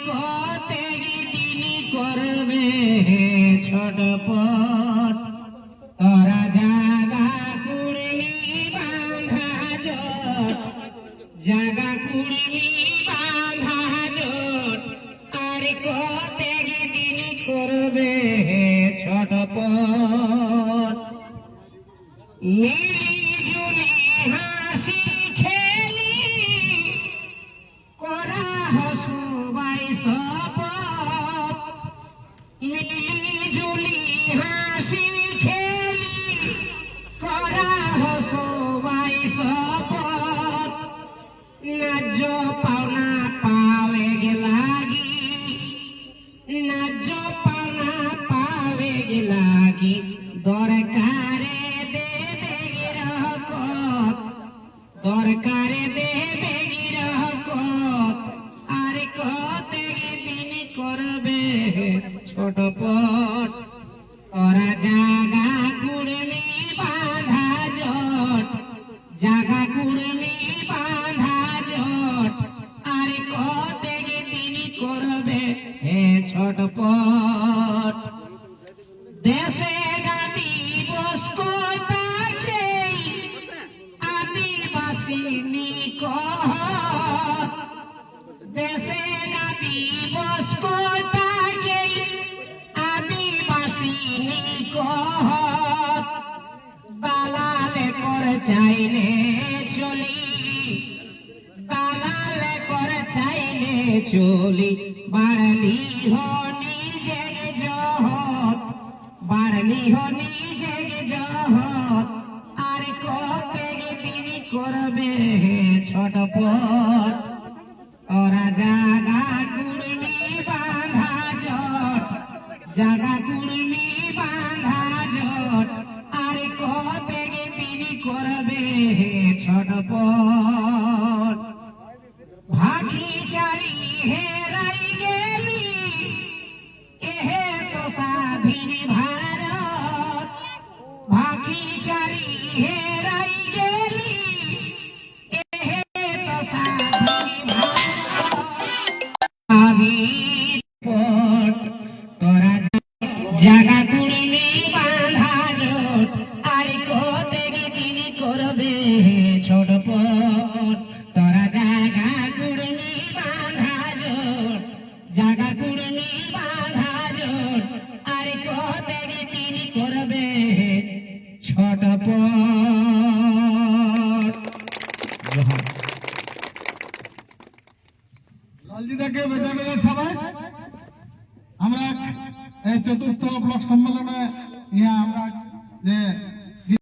কতে তিনি করবে ছটপট তোরা জাগা কুড়মি বাঁধা জট জাগা কুড়মি বাঁধা জট আর কতে তিনি করবে ছটপট মিলি জুলি হাসি খেলি করা হসুবাই শপথ মিলি জুলি হাসি খেলি করা হসুবাই শপথ ন্যায্য পাওনা পাবে লাগি ন্যায্য পাওনা পাবে লাগি দরকারে দেবে গিরকত দরকারে দেবে গিরকত আর কতে দিন করবে ছটপট তোরা জাগা কুড়মি বাঁধা জট জাগা কুড়মি বাঁধা জট আর কতে দিন করবে ছটপট দেশে গাদি বস্কোতাকে আদিবাসী নিকট দেশে গাদি বস্কোতাকে আদিবাসী নিকট দালালে করে চাইলে চলি দালালে করে চাইলে চলি বাড়লি হনি জেগে জহত বাড়লি হনি জেগে জহত আর কতে তিনি করবে ছটপট তোরা জাগা কুড়মি বাঁধা জট জাগা কুড়মি বাঁধা জট আর কতে তিনি করবে ছটপট ভাগি চারি হেরাই গেলি এহে তো স্বাধীন ভারত ভাগি চারি হেরাই গেলি এহে তো স্বাধীন ভারত তোরা জাগা কুড়মি বাঁধা জট আর কতে তিনি করবে ছটপট তোরা জাগা কুড়মি বাঁধা জট জাগা কুড়মি বাঁধা জট আর কতে তিনি করবে ছটপট লালজিদাকে বেজা বেজা সবাই আমরা চতুর্থ